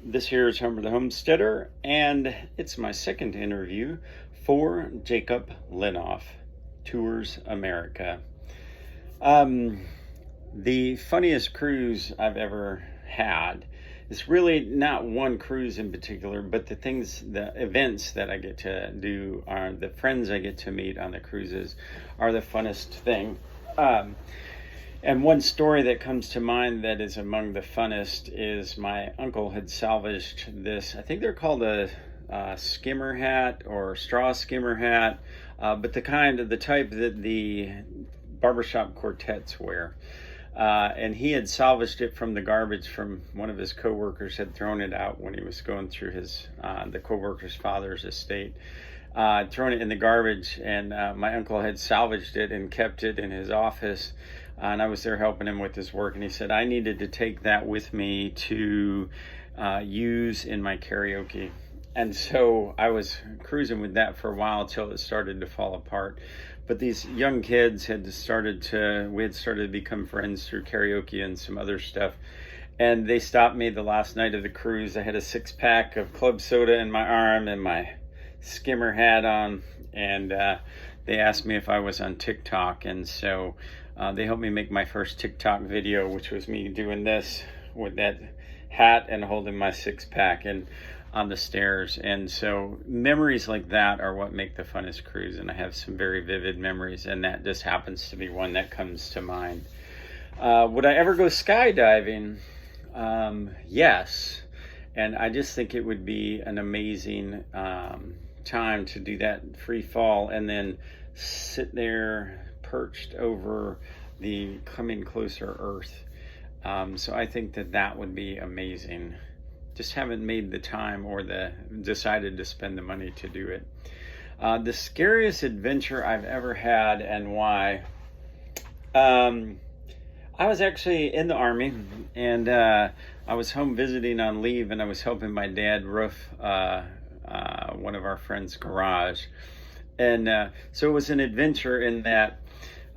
This here is Homer the Homesteader, and it's my second interview for Jacob Lenhoff Tours America. Um, the funniest cruise I've ever had is really not one cruise in particular, but the events that I get to do, are the friends I get to meet on the cruises are the funnest thing. Um, and one story that comes to mind that is among the funnest is my uncle had salvaged this. I think they're called a skimmer hat or straw skimmer hat, but the type that the barbershop quartets wear. And he had salvaged it from the garbage from one of his coworkers had thrown it out when he was going through the coworker's father's estate. Thrown it in the garbage, and my uncle had salvaged it and kept it in his office. And I was there helping him with his work, and he said I needed to take that with me to use in my karaoke. And so I was cruising with that for a while until it started to fall apart. But these young kids we had started to become friends through karaoke and some other stuff. And they stopped me the last night of the cruise. I had a 6-pack of club soda in my arm and my skimmer hat on, and they asked me if I was on TikTok, and so they helped me make my first TikTok video, which was me doing this with that hat and holding my 6-pack and on the stairs. And so memories like that are what make the funnest cruise, and I have some very vivid memories, and that just happens to be one that comes to mind. Would I ever go skydiving? Yes. And I just think it would be an amazing time to do that free fall and then sit there perched over the coming closer Earth. So I think that would be amazing. Just haven't made the time or decided to spend the money to do it. The scariest adventure I've ever had and why. I was actually in the Army, and I was home visiting on leave, and I was helping my dad roof one of our friends' garage. And so it was an adventure in that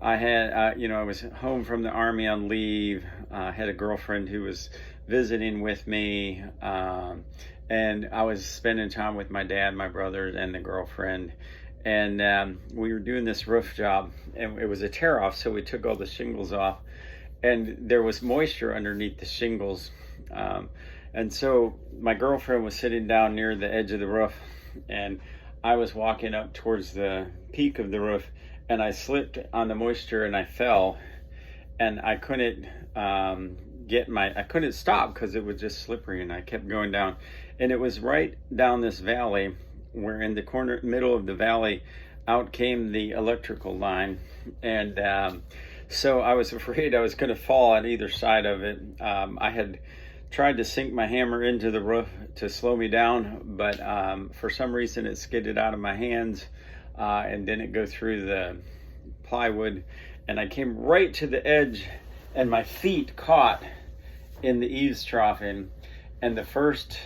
I was home from the Army on leave. I had a girlfriend who was visiting with me, and I was spending time with my dad, my brother, and the girlfriend. And we were doing this roof job, and it was a tear-off, so we took all the shingles off. And there was moisture underneath the shingles. And so my girlfriend was sitting down near the edge of the roof, and I was walking up towards the peak of the roof, and I slipped on the moisture and I fell, and I couldn't I couldn't stop because it was just slippery, and I kept going down. And it was right down this valley where in the middle of the valley out came the electrical line. And so I was afraid I was going to fall on either side of it. I had tried to sink my hammer into the roof to slow me down, but for some reason it skidded out of my hands and didn't go through the plywood. And I came right to the edge, and my feet caught in the eavesdropping. And the first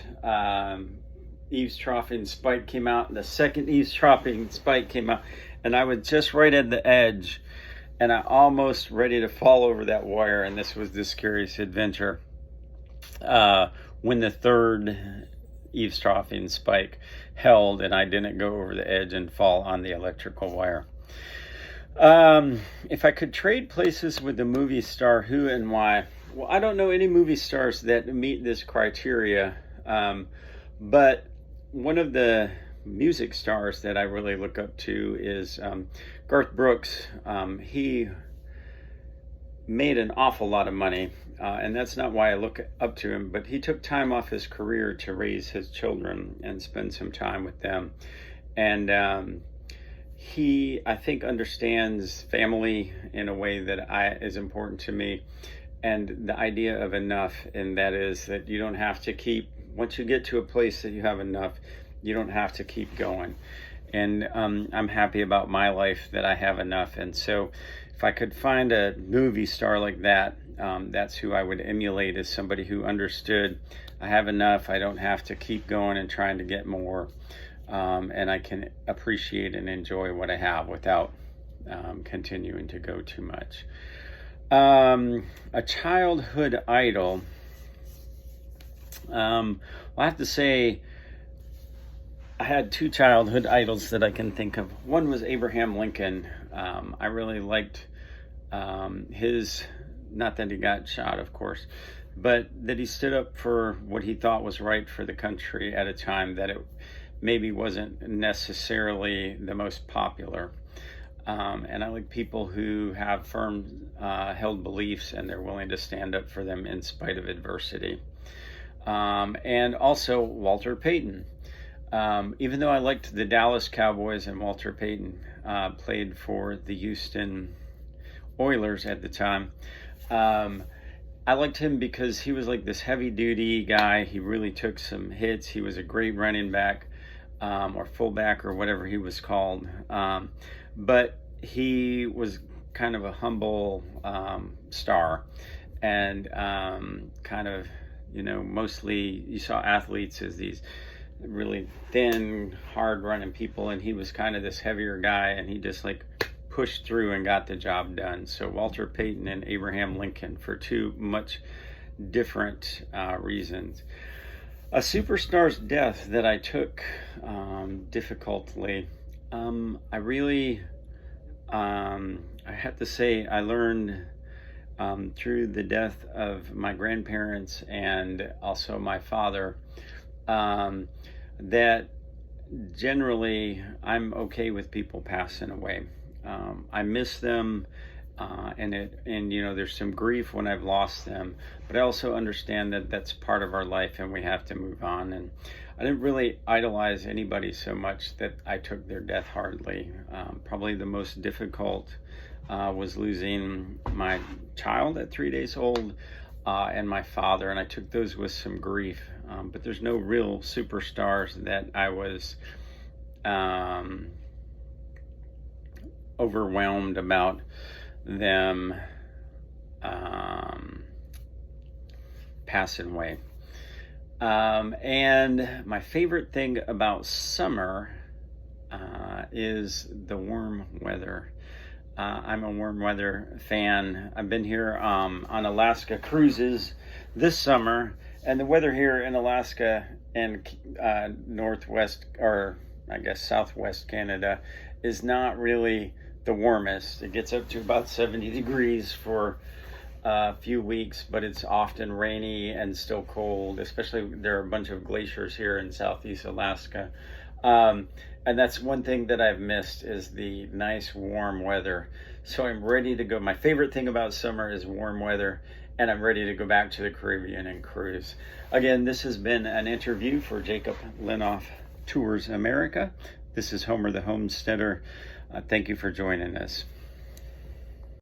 eavesdropping spike came out, and the second eavesdropping spike came out. And I was just right at the edge, and I almost ready to fall over that wire. And this was the scariest adventure when the third eavesdropping spike held, and I didn't go over the edge and fall on the electrical wire. If I could trade places with a movie star, who and why? Well, I don't know any movie stars that meet this criteria, but one of the music stars that I really look up to is Garth Brooks. He made an awful lot of money, and that's not why I look up to him, but he took time off his career to raise his children and spend some time with them. And he, I think, understands family in a way that is important to me, and the idea of enough, and that is that you don't have to once you get to a place that you have enough, you don't have to keep going. And I'm happy about my life that I have enough. And so if I could find a movie star like that, that's who I would emulate, as somebody who understood I have enough, I don't have to keep going and trying to get more, and I can appreciate and enjoy what I have without continuing to go too much. A childhood idol. I have to say, I had two childhood idols that I can think of. One was Abraham Lincoln. I really liked his, not that he got shot, of course, but that he stood up for what he thought was right for the country at a time that it maybe wasn't necessarily the most popular. And I like people who have firm held beliefs and they're willing to stand up for them in spite of adversity. And also Walter Payton. Even though I liked the Dallas Cowboys and Walter Payton played for the Houston Oilers at the time, I liked him because he was like this heavy duty guy. He really took some hits. He was a great running back or fullback or whatever he was called. But he was kind of a humble star and kind of, mostly you saw athletes as these really thin, hard running people, and he was kind of this heavier guy, and he just like pushed through and got the job done. So Walter Payton and Abraham Lincoln for two much different reasons. A superstar's death that I took difficultly. I really, I have to say, I learned through the death of my grandparents and also my father that generally I'm okay with people passing away. I miss them, and there's some grief when I've lost them, but I also understand that that's part of our life and we have to move on. And I didn't really idolize anybody so much that I took their death hardly. Probably the most difficult was losing my child at 3 days old and my father, and I took those with some grief. But there's no real superstars that I was overwhelmed about them passing away. And my favorite thing about summer is the warm weather. I'm a warm weather fan. I've been here on Alaska cruises this summer, and the weather here in Alaska and northwest, or I guess southwest Canada, is not really the warmest. It gets up to about 70 degrees for a few weeks, but it's often rainy and still cold, especially there are a bunch of glaciers here in southeast Alaska. And that's one thing that I've missed is the nice warm weather. So I'm ready to go. My favorite thing about summer is warm weather, and I'm ready to go back to the Caribbean and cruise. Again, this has been an interview for Jacob Lenhoff Tours America. This is Homer the Homesteader. Thank you for joining us.